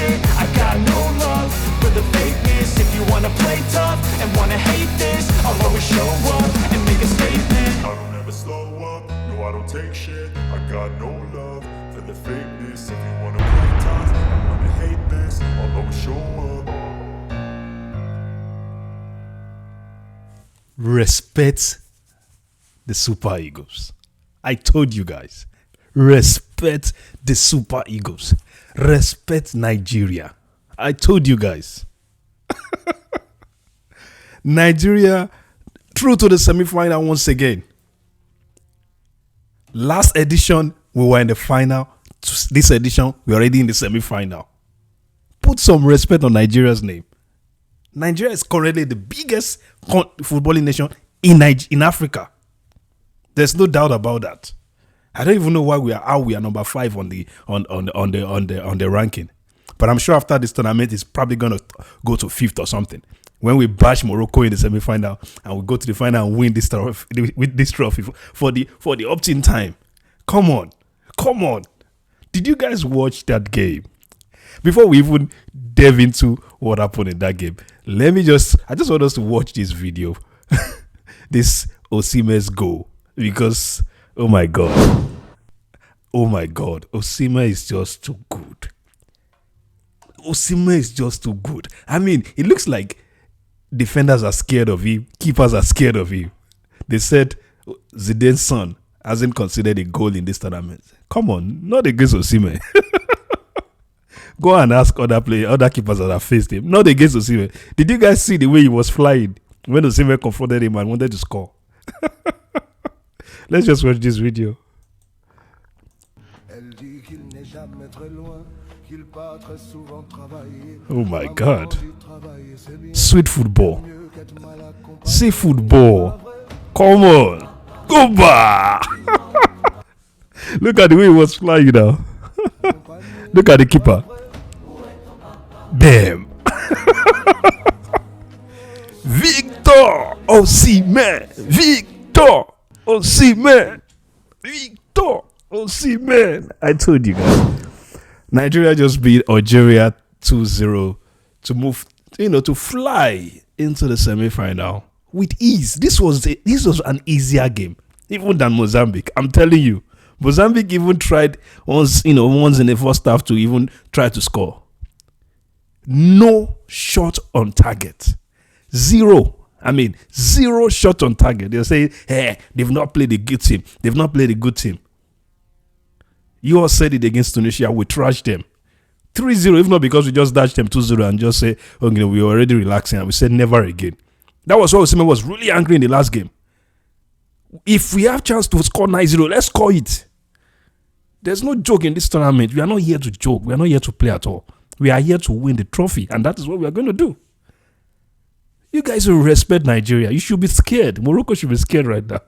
shit. I got no love for the fakeness. If you wanna play tough and wanna hate this, I'll always show up and make a statement. I don't ever slow up, no I don't take shit. I got no love for the fakeness. If you wanna play tough and wanna hate this, I'll always show up. Respect the Super Eagles. I told you guys. Respect the Super Eagles. Respect Nigeria. I told you guys. Nigeria through to the semi-final once again. Last edition, we were in the final. This edition, we're already in the semi-final. Put some respect on Nigeria's name. Nigeria is currently the biggest footballing nation in Africa. There's no doubt about that. I don't even know why we are number 5 on the ranking. But I'm sure after this tournament, it's probably gonna go to 5th or something. When we bash Morocco in the semi-final and we go to the final and win this trophy for the opt-in time. Come on. Did you guys watch that game? Before we even delve into what happened in that game, I just want us to watch this video. This Osimhen's goal. Because, oh my God, Osimhen is just too good. Osimhen is just too good. I mean, it looks like defenders are scared of him, keepers are scared of him. They said Zidane's son hasn't considered a goal in this tournament. Come on, not against Osimhen. Go and ask other keepers that have faced him. Not against Osimhen. Did you guys see the way he was flying when Osimhen confronted him and wanted to score? Let's just watch this video. Oh my God. Sweet football. See football. Come on. Go back. Look at the way he was flying now. Look at the keeper. Damn. Victor Osimhen. Victor Osimhen. I told you guys. Nigeria just beat Algeria 2-0 to move, to fly into the semi-final with ease. This was an easier game, even than Mozambique. I'm telling you, Mozambique even tried once in the first half to even try to score. No shot on target. Zero shot on target. They'll say, hey, they've not played a good team. You all said it against Tunisia. We trashed them. 3-0, if not because we just dashed them 2-0 and just say, we were already relaxing. And we said never again. That was why Osimhen was really angry in the last game. If we have chance to score 9-0, let's score it. There's no joke in this tournament. We are not here to joke. We are not here to play at all. We are here to win the trophy. And that is what we are going to do. You guys will respect Nigeria. You should be scared. Morocco should be scared right now.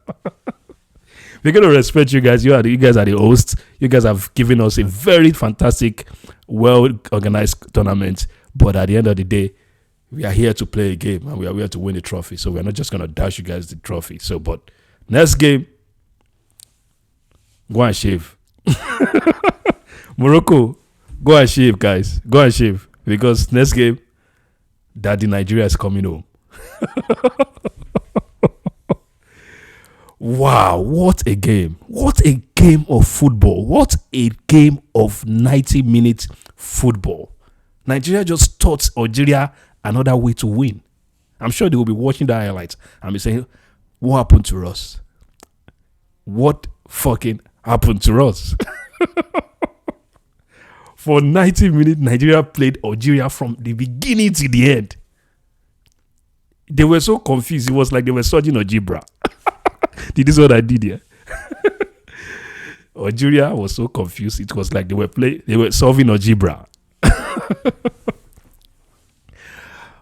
We're going to respect you guys. You guys are the hosts. You guys have given us a very fantastic, well-organized tournament. But at the end of the day, we are here to play a game and we are here to win the trophy. So we're not just going to dash you guys the trophy. But next game, go and shave. Morocco, go and shave, guys. Go and shave. Because next game, Daddy Nigeria is coming home. Wow, what a game. What a game of football. What a game of 90 minutes football. Nigeria just taught Algeria another way to win. I'm sure they will be watching the highlights and be saying, what happened to us? What fucking happened to us? For 90 minutes, Nigeria played Algeria from the beginning to the end. They were so confused. It was like they were studying algebra. This is what I did here. Algeria was so confused. It was like they were solving algebra.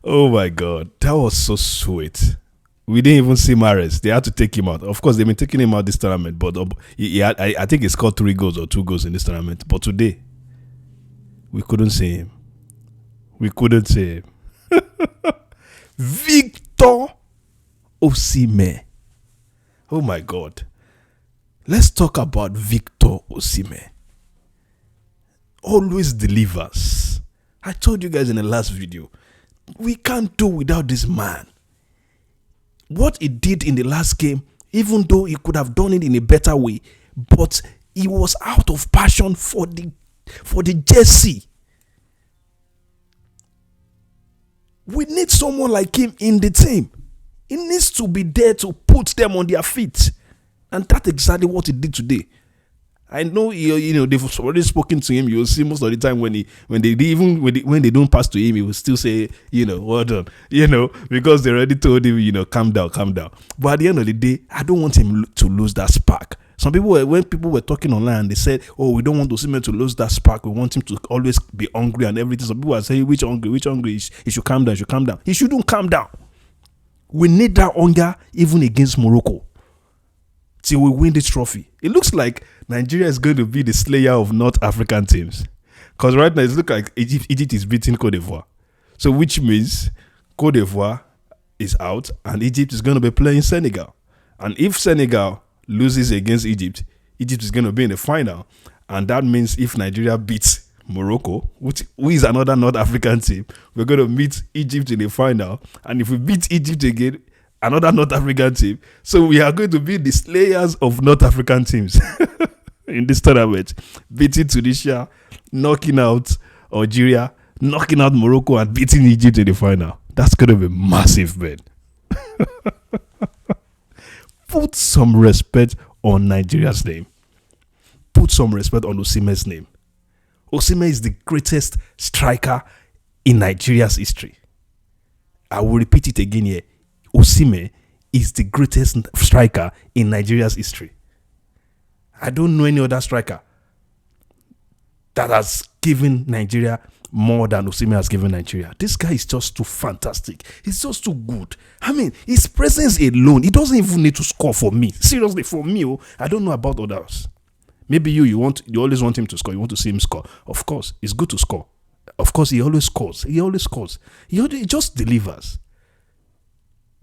Oh my God. That was so sweet. We didn't even see Mahrez. They had to take him out. Of course, they've been taking him out this tournament, but I think he scored 3 goals or 2 goals in this tournament. But today, we couldn't see him. Victor Osimhen. Oh my God. Let's talk about Victor Osimhen. Always delivers. I told you guys in the last video, we can't do without this man. What he did in the last game, even though he could have done it in a better way, but he was out of passion for the jersey. We need someone like him in the team. He needs to be there to put them on their feet. And that's exactly what he did today. I know they've already spoken to him. You'll see most of the time when they don't pass to him, he will still say, well done, because they already told him, calm down. But at the end of the day, I don't want him to lose that spark. When people were talking online, they said, "Oh, we don't want Osimhen to lose that spark. We want him to always be hungry and everything." Some people are saying, "Which hungry? He should calm down. He shouldn't calm down. We need that hunger even against Morocco till we win this trophy." It looks like Nigeria is going to be the slayer of North African teams, because right now it looks like Egypt is beating Cote d'Ivoire. So which means Cote d'Ivoire is out and Egypt is going to be playing Senegal. And if Senegal loses against Egypt, Egypt is going to be in the final. And that means if Nigeria beats Morocco, who is another North African team, we're going to meet Egypt in the final. And if we beat Egypt again, another North African team. So we are going to be the slayers of North African teams in this tournament. Beating Tunisia, knocking out Algeria, knocking out Morocco, and beating Egypt in the final. That's going to be massive, man. Put some respect on Nigeria's name. Put some respect on Osimhen's name. Osimhen is the greatest striker in Nigeria's history. I will repeat it again here. Osimhen is the greatest striker in Nigeria's history. I don't know any other striker that has given Nigeria more than Osimhen has given Nigeria. This guy is just too fantastic. He's just too good. I mean, his presence alone, he doesn't even need to score for me. Seriously, for me, I don't know about others. Maybe you always want him to score. You want to see him score. Of course, it's good to score. Of course, he always scores. He just delivers.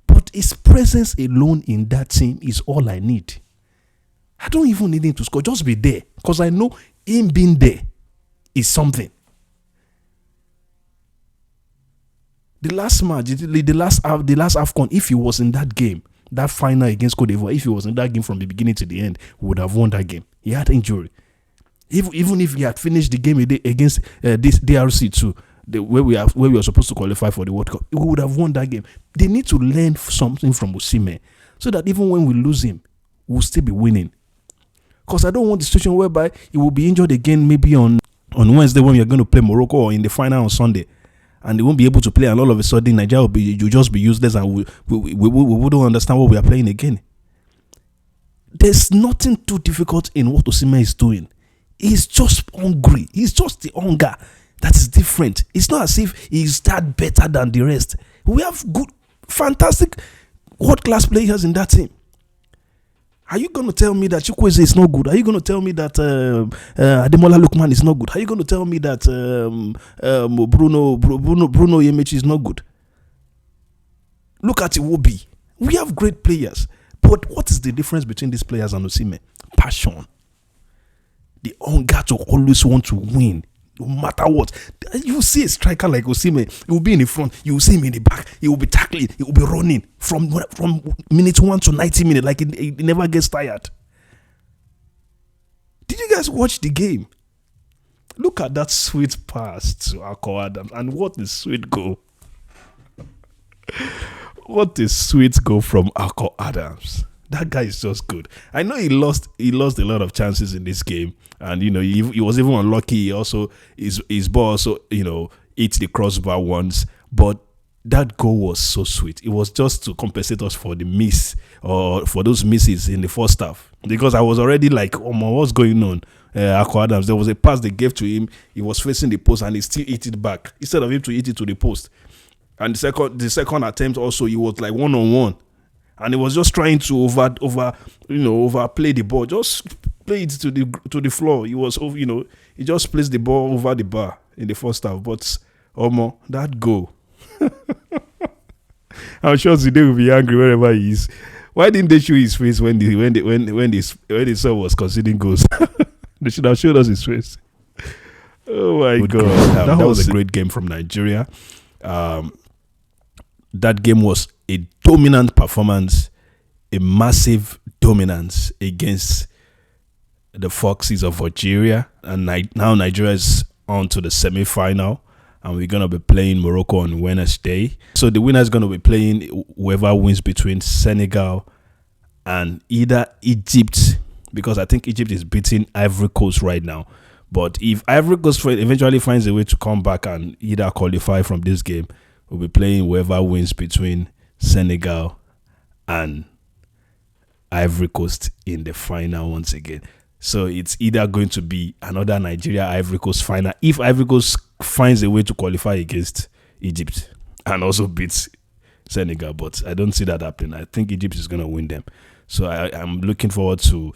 But his presence alone in that team is all I need. I don't even need him to score. Just be there. Because I know him being there is something. The last match, the last AFCON, if he was in that game, that final against Cote d'Ivoire, if he was in that game from the beginning to the end, we would have won that game. He had injury. Even if he had finished the game against this DRC too, where we were supposed to qualify for the World Cup, we would have won that game. They need to learn something from Osimhen so that even when we lose him, we'll still be winning. Because I don't want the situation whereby he will be injured again maybe on Wednesday when we are going to play Morocco, or in the final on Sunday, and they won't be able to play, and all of a sudden Nigeria will just be useless, and we wouldn't understand what we are playing again. There's nothing too difficult in what Osimhen is doing. He's just hungry. He's just the hunger that is different. It's not as if he's that better than the rest. We have good, fantastic, world-class players in that team. Are you going to tell me that Chukwueze is not good? Are you going to tell me that Ademola Lookman is not good? Are you going to tell me that Bruno Yemechi is not good? Look at Iwobi. We have great players. But what is the difference between these players and Osimhen? Passion. The hunger to always want to win, no matter what. You see a striker like Osimhen, he will be in the front, you will see him in the back, he will be tackling, he will be running from minute 1 to 90 minutes, like he never gets tired. Did you guys watch the game? Look at that sweet pass to Akko Adams, and what a sweet goal. What a sweet goal from Akko Adams. That guy is just good. I know he lost a lot of chances in this game, and he was even unlucky. He also his ball also hit the crossbar once, but that goal was so sweet. It was just to compensate us for the miss, or for those misses in the first half, because I was already like, oh my, what's going on? Akko Adams, there was a pass they gave to him. He was facing the post and he still hit it back instead of him to hit it to the post. And the second attempt also, he was like 1-on-1. And he was just trying to overplay the ball, just play it to the floor. He was, he just placed the ball over the bar in the first half. But that goal, I'm sure today will be angry wherever he is. Why didn't they show his face when the son was conceding goals? They should have showed us his face. Oh my God. That was a great game from Nigeria. That game was a dominant performance, a massive dominance against the Foxes of Algeria. And now Nigeria is on to the semi-final. And we're going to be playing Morocco on Wednesday. So the winner is going to be playing whoever wins between Senegal and either Egypt, because I think Egypt is beating Ivory Coast right now. But if Ivory Coast eventually finds a way to come back and either qualify from this game, we'll be playing whoever wins between Senegal and Ivory Coast in the final once again. So it's either going to be another Nigeria-Ivory Coast final if Ivory Coast finds a way to qualify against Egypt and also beats Senegal. But I don't see that happening. I think Egypt is going to win them. So I'm looking forward to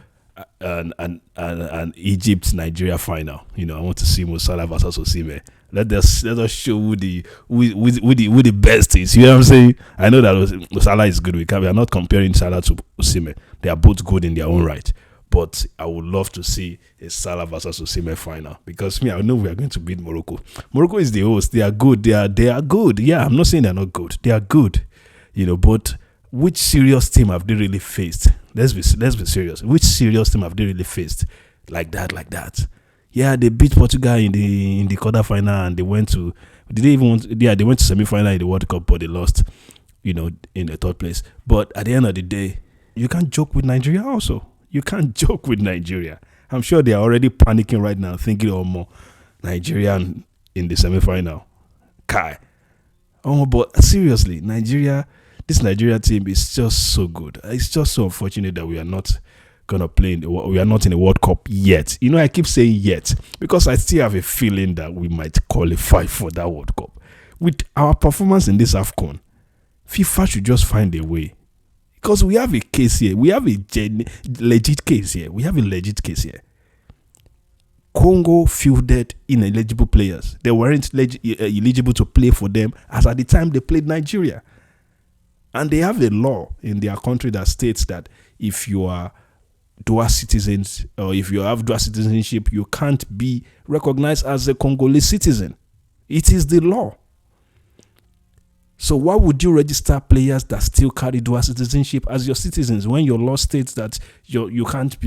an Egypt-Nigeria final. You know, I want to see Mo Salah versus Osimhen. Let us show who the best is. You know what I'm saying? I know that Salah is good. We are not comparing Salah to Osimhen. They are both good in their own right. But I would love to see a Salah versus Osimhen final, because I know we are going to beat Morocco. Morocco is the host. They are good. They are good. Yeah, I'm not saying they're not good. They are good. You know, but which serious team have they really faced? Let's be serious. Which serious team have they really faced like that? Yeah, they beat Portugal in the quarterfinal, and they went to semi-final in the World Cup, but they lost, you know, in the third place. But at the end of the day, you can't joke with Nigeria also. You can't joke with Nigeria. I'm sure they are already panicking right now, thinking, oh, more Nigeria in the semi-final. Kai. Oh, but seriously, this Nigeria team is just so good. It's just so unfortunate that we are not gonna play. We are not in the World Cup yet. You know, I keep saying yet because I still have a feeling that we might qualify for that World Cup. With our performance in this AFCON, FIFA should just find a way. Because we have a case here. We have a legit case here. Congo fielded ineligible players. They weren't eligible to play for them as at the time they played Nigeria. And they have a law in their country that states that if you are dual citizens or if you have dual citizenship, you can't be recognized as a Congolese citizen. It is the law. So why would you register players that still carry dual citizenship as your citizens when your law states that you can't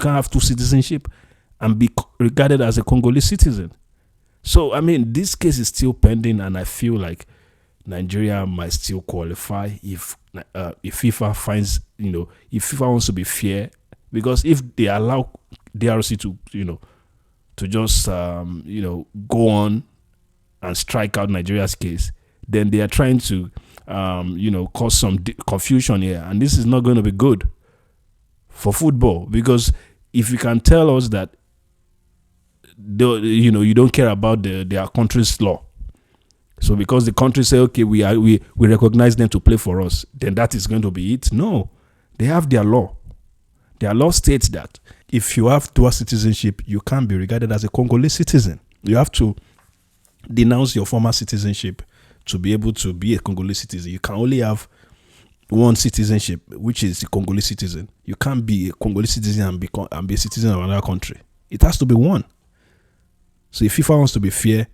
have two citizenship and be regarded as a Congolese citizen? So I mean, this case is still pending, and I feel like Nigeria might still qualify if FIFA finds, you know, if FIFA wants to be fair, because if they allow DRC to just go on and strike out Nigeria's case, then they are trying to cause some confusion here, and this is not going to be good for football, because if you can tell us that you don't care about their country's law, so because the country say, okay, we recognize them to play for us, then that is going to be it. No, they have their law. Their law states that if you have dual citizenship, you can't be regarded as a Congolese citizen. You have to denounce your former citizenship to be able to be a Congolese citizen. You can only have one citizenship, which is the Congolese citizen. You can't be a Congolese citizen and be a citizen of another country. It has to be one. So if FIFA wants to be fair,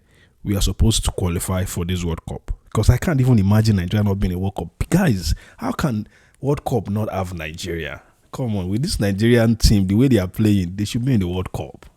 we are supposed to qualify for this World Cup. Because I can't even imagine Nigeria not being a World Cup. Guys, how can World Cup not have Nigeria? Come on, with this Nigerian team, the way they are playing, they should be in the World Cup.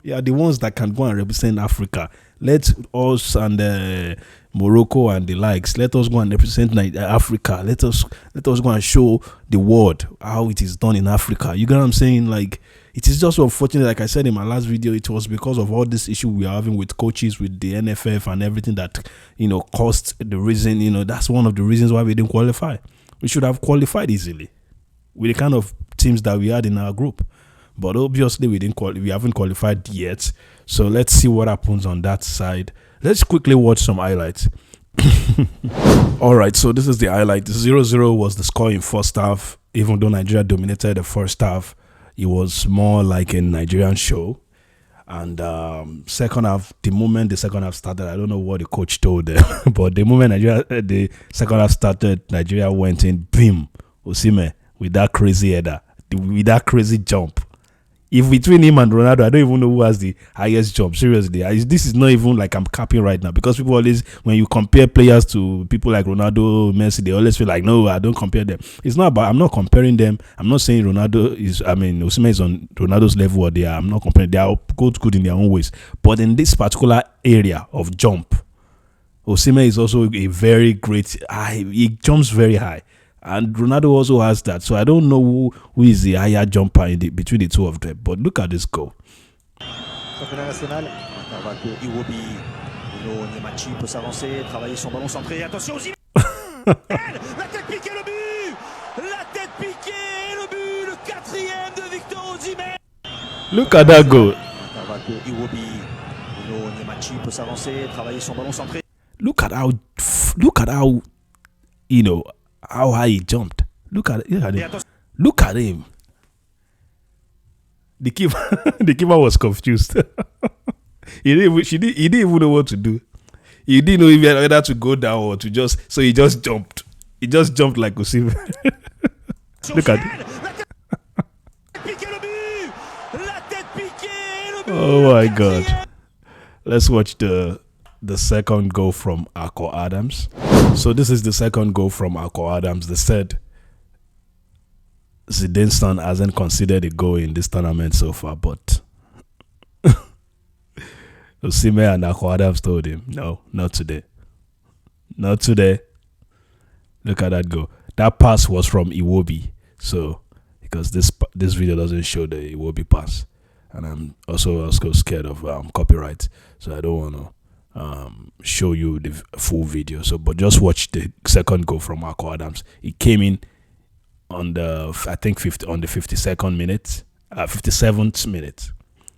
Yeah, the ones that can go and represent Africa. Let us and Morocco and the likes, let us go and represent Africa. Let us go and show the world how it is done in Africa. You get what I'm saying? Like, it is just so unfortunate. Like I said in my last video, it was because of all this issue we are having with coaches, with the NFF and everything that, caused the reason, that's one of the reasons why we didn't qualify. We should have qualified easily with the kind of teams that we had in our group. But obviously we haven't qualified yet. So let's see what happens on that side. Let's quickly watch some highlights. All right, so this is the highlight. 0-0 was the score in first half. Even though Nigeria dominated the first half, it was more like a Nigerian show. And second half, the moment the second half started, I don't know what the coach told them, but the moment the second half started, Nigeria went in, boom, Osimhen with that crazy header, with that crazy jump. If between him and Ronaldo, I don't even know who has the highest jump. Seriously, this is not even like I'm capping right now, because people always, when you compare players to people like Ronaldo, Messi, they always feel like, no, I don't compare them. It's not about, I'm not comparing them. I'm not saying Osimhen is on Ronaldo's level, or I'm not comparing. They are good in their own ways. But in this particular area of jump, Osimhen is also a very great. He jumps very high. And Ronaldo also has that. So I don't know who is the higher jumper between the two of them. But look at this goal. Championnat national. Iwobi. Bruno Niemachi peut s'avancer, travailler son ballon centré. Attention Osimhen. La tête piquée, le but. La tête piquée, le but. Le 4e de Victor Osimhen. Look at that goal. Iwobi. Bruno Niemachi peut s'avancer, travailler son ballon centré. Look at how how high he jumped. Look at him. Look at him. The keeper was confused. He didn't even know what to do. He didn't know whether to go down or to so he just jumped. He just jumped like Osimhen. Look at him. Oh my God. Let's watch the second goal from Akko Adams. So this is the second goal from Akko Adams. They said Zidane's son hasn't considered a goal in this tournament so far, but Osimhen and Akko Adams told him, no, not today. Not today. Look at that goal. That pass was from Iwobi. So, because this video doesn't show the Iwobi pass. And I'm also scared of copyright. So I don't want to show you the full video, but just watch the second goal from Akko Adams. It came in on the 57th minute.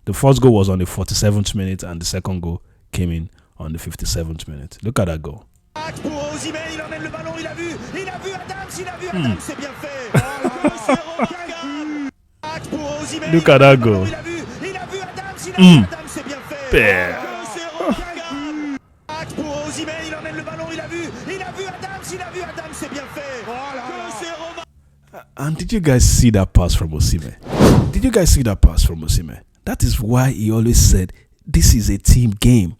The first goal was on the 47th minute, and the second goal came in on the 57th minute. Look at that goal. Look at that goal. And did you guys see that pass from Osimhen? That is why he always said this is a team game.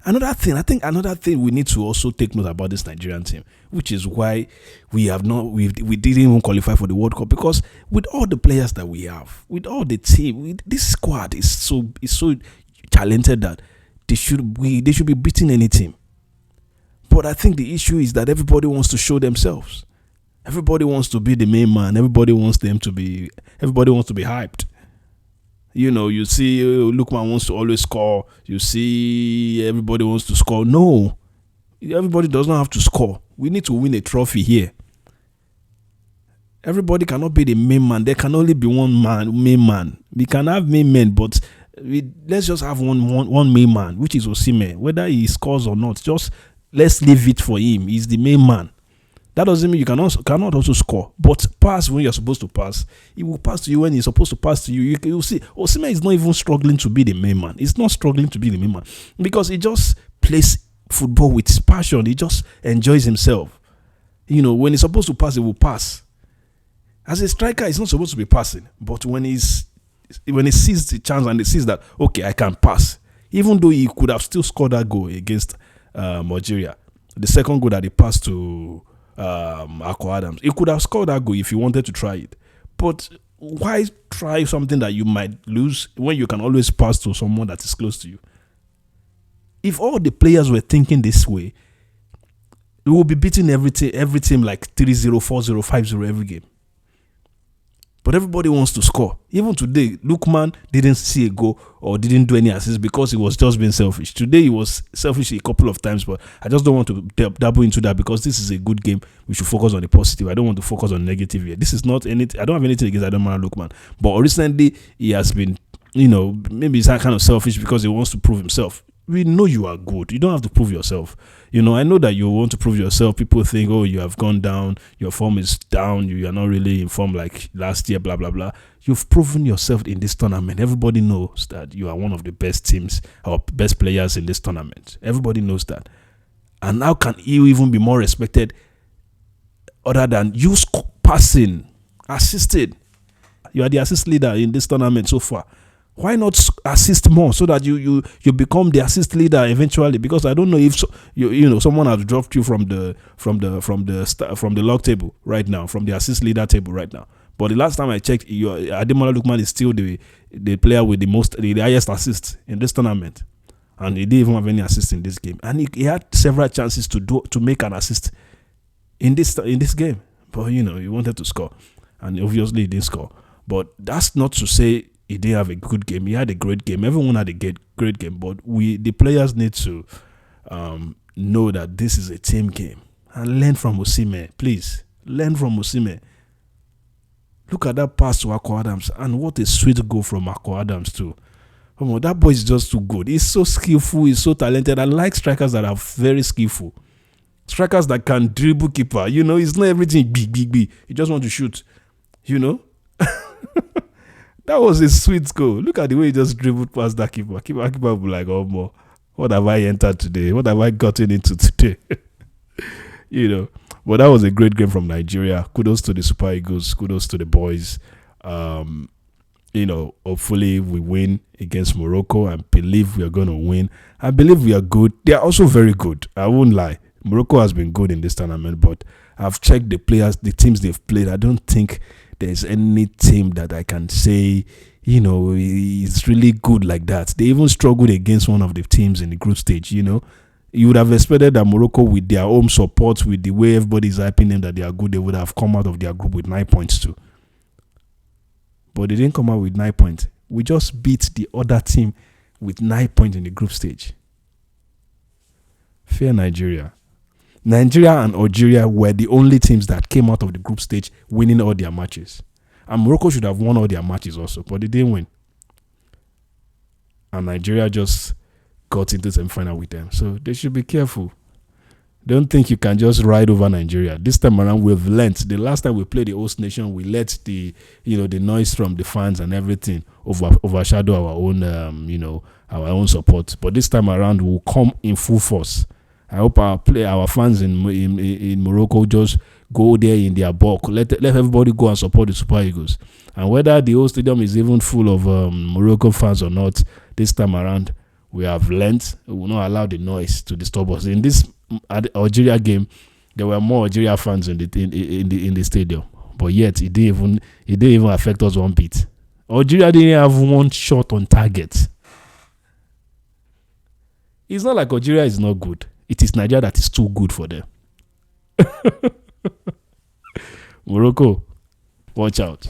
Another thing we need to also take note about this Nigerian team, which is why we didn't even qualify for the World Cup, because with all the players that we have, with all the team, this squad is so talented that they should be beating any team. But I think the issue is that everybody wants to show themselves. Everybody wants to be the main man. Everybody wants to be hyped. You see Lookman wants to always score. You see everybody wants to score. No, everybody does not have to score. We need to win a trophy here. Everybody cannot be the main man. There can only be one main man. We can have main men, but let's just have one main man, which is Osimhen. Whether he scores or not, just let's leave it for him. He's the main man. That doesn't mean you cannot also score. But pass when you're supposed to pass. He will pass to you when he's supposed to pass to you. You'll see, Osimhen is not even struggling to be the main man. He's not struggling to be the main man, because he just plays football with passion. He just enjoys himself. When he's supposed to pass, he will pass. As a striker, he's not supposed to be passing. But when he sees the chance and he sees that, okay, I can pass, even though he could have still scored that goal against Algeria, the second goal that he passed to Akko Adams, he could have scored that goal if he wanted to try it. But why try something that you might lose when you can always pass to someone that is close to you? If all the players were thinking this way, we will be beating every team like 3-0, 4-0, 5-0 every game. But everybody wants to score. Even today, Lookman didn't see a goal or didn't do any assists because he was just being selfish. Today, he was selfish a couple of times, but I just don't want to dabble into that, because this is a good game. We should focus on the positive. I don't want to focus on negative here. This is not anything. I don't have anything against Ademola Lookman. But recently, he has been, maybe he's kind of selfish because he wants to prove himself. We know you are good. You don't have to prove yourself. I know that you want to prove yourself. People think, oh, you have gone down. Your form is down. You are not really in form like last year, blah, blah, blah. You've proven yourself in this tournament. Everybody knows that you are one of the best teams or best players in this tournament. Everybody knows that. And how can you even be more respected other than you passing, assisted? You are the assist leader in this tournament so far. Why not assist more so that you become the assist leader eventually? Because I don't know if someone has dropped you from the log table right now, from the assist leader table right now. But the last time I checked, Ademola Lookman is still the player with the highest assists in this tournament, and he didn't even have any assists in this game. And he had several chances to make an assist in this game, but he wanted to score, and obviously he didn't score. But that's not to say he didn't have a good game. He had a great game. Everyone had a great game. But the players need to know that this is a team game and learn from Osimhen. Please, learn from Osimhen. Look at that pass to Akko Adams, and what a sweet goal from Akko Adams too. Oh, that boy is just too good. He's so skillful. He's so talented. I like strikers that are very skillful. Strikers that can dribble keeper. It's not everything big. You just want to shoot. That was a sweet goal. Look at the way he just dribbled past that keeper. Keeper will be like, oh, more. What have I entered today? What have I gotten into today? But that was a great game from Nigeria. Kudos to the Super Eagles. Kudos to the boys. Hopefully we win against Morocco. I believe we are going to win. I believe we are good. They are also very good. I won't lie. Morocco has been good in this tournament, but I've checked the players, the teams they've played. I don't think there's any team that I can say, is really good like that. They even struggled against one of the teams in the group stage, You would have expected that Morocco, with their home support, with the way everybody's hyping them that they are good, they would have come out of their group with 9 points too. But they didn't come out with 9 points. We just beat the other team with 9 points in the group stage. Fair Nigeria. Nigeria and Algeria were the only teams that came out of the group stage winning all their matches. And Morocco should have won all their matches also, but they didn't win. And Nigeria just got into the semi-final with them. So they should be careful. Don't think you can just ride over Nigeria. This time around, we've learnt. The last time we played the host nation, we let the noise from the fans and everything overshadow our own, our own support. But this time around, we'll come in full force. I hope our fans in Morocco just go there in their bulk. Let everybody go and support the Super Eagles. And whether the whole stadium is even full of Morocco fans or not, this time around, we have learnt. We will not allow the noise to disturb us. In this Algeria game, there were more Algeria fans in the stadium, but yet it didn't even affect us one bit. Algeria didn't have one shot on target. It's not like Algeria is not good. It is Nigeria that is too good for them. Morocco, watch out.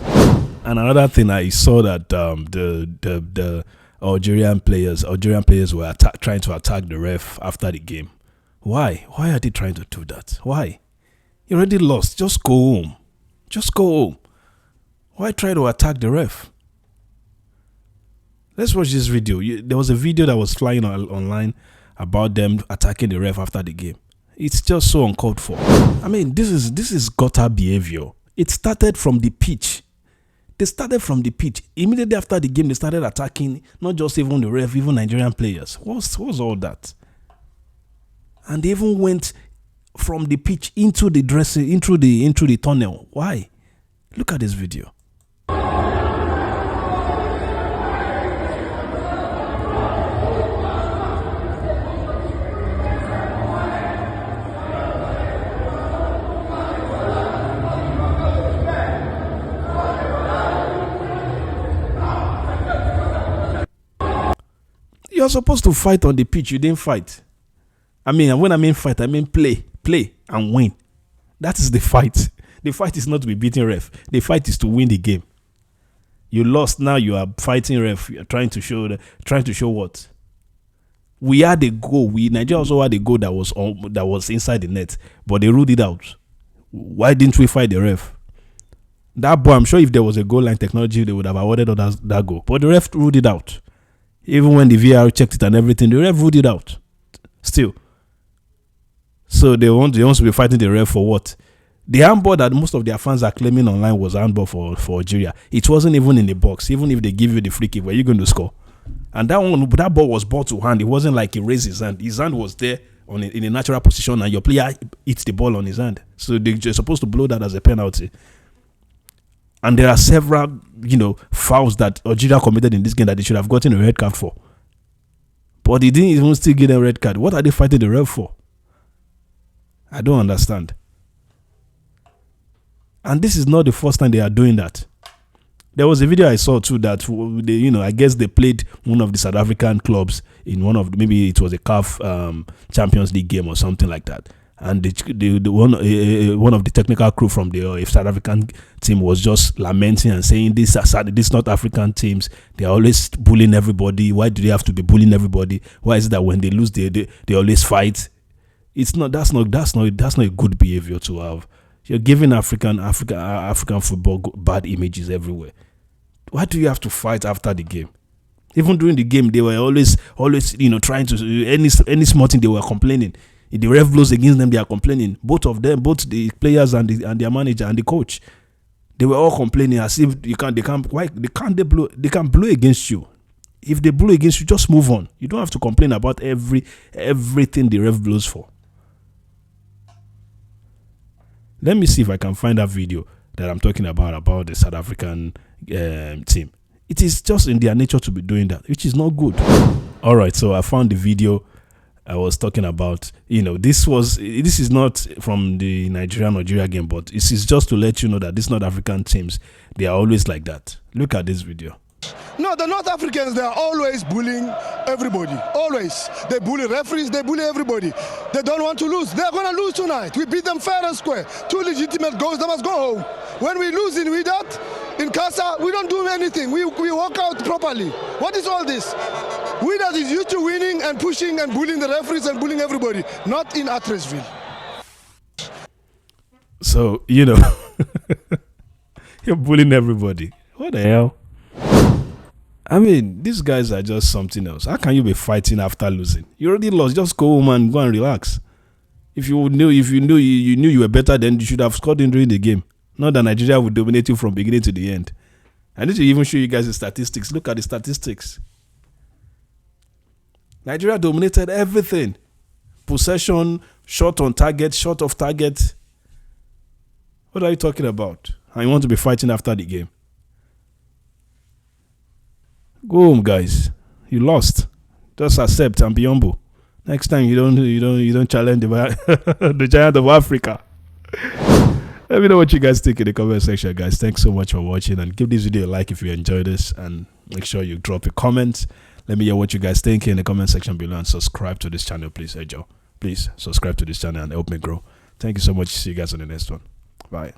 And another thing, I saw that the Algerian players were trying to attack the ref after the game. Why? Why are they trying to do that? Why? You already lost. Just go home. Just go home. Why try to attack the ref? Let's watch this video. There was a video that was flying online about them attacking the ref after the game. It's just so uncalled for. I mean, this is gutter behavior. It started from the pitch. They started from the pitch. Immediately after the game, they started attacking not just even the ref, even Nigerian players. What's all that? And they even went from the pitch into the dressing, into the tunnel. Why? Look at this video. You're supposed to fight on the pitch. You didn't fight. I mean, when I mean fight, I mean play and win. That is the fight. The fight is not to be beating ref. The fight is to win the game. You lost. Now you are fighting ref. You are trying to show what? We had a goal. Nigeria also had a goal that was inside the net, but they ruled it out. Why didn't we fight the ref? That boy, I'm sure if there was a goal line technology, they would have awarded that goal. But the ref ruled it out. Even when the VAR checked it and everything, the ref ruled it out. Still. So they want to be fighting the ref for what? The handball that most of their fans are claiming online was handball for Algeria. It wasn't even in the box. Even if they give you the free kick, were you going to score? And that ball was ball to hand. It wasn't like he raised his hand. His hand was there in a natural position, and your player hits the ball on his hand. So they're supposed to blow that as a penalty. And there are several, fouls that Algeria committed in this game that they should have gotten a red card for. But he didn't even still get a red card. What are they fighting the ref for? I don't understand. And this is not the first time they are doing that. There was a video I saw too that they, I guess they played one of the South African clubs in maybe it was a CAF Champions League game or something like that. And one of the technical crew from the South African team was just lamenting and saying these North African teams, they are always bullying everybody. Why do they have to be bullying everybody? Why is it that when they lose they always fight? That's not a good behavior to have. You're giving African football bad images everywhere. Why do you have to fight after the game? Even during the game, they were always trying to any small thing they were complaining. If the ref blows against them, they are complaining. Both of them, both the players and their manager and the coach, they were all complaining as if they can blow against you. If they blow against you, just move on. You don't have to complain about everything the ref blows for. Let me see if I can find that video that I'm talking about the South African team. It is just in their nature to be doing that, which is not good. All right, so I found the video I was talking about. This is not from the Algeria game, but this is just to let you know that these North African teams, they are always like that. Look at this video. No, the North Africans, they are always bullying everybody. Always. They bully referees, they bully everybody. They don't want to lose. They're going to lose tonight. We beat them fair and square. 2 legitimate goals, they must go home. When we lose in Wydad, in Casa, we don't do anything. We walk out properly. What is all this? Wydad is used to winning and pushing and bullying the referees and bullying everybody. Not in Atresville. So, you're bullying everybody. What the hell? I mean, these guys are just something else. How can you be fighting after losing? You already lost. Just go home and go and relax. If you knew you were better, then you should have scored in during the game. Not that Nigeria would dominate you from beginning to the end. I need to even show you guys the statistics. Look at the statistics. Nigeria dominated everything. Possession, shot on target, shot off target. What are you talking about? And you want to be fighting after the game? Go home, guys. You lost. Just accept and be humble. Next time you don't challenge the giant of Africa. Let me know what you guys think in the comment section, guys. Thanks so much for watching, and give this video a like if you enjoyed this, and make sure you drop a comment. Let me hear what you guys think in the comment section below, and subscribe to this channel, please. Hey Joe, please subscribe to this channel and help me grow. Thank you so much. See you guys on the next one. Bye.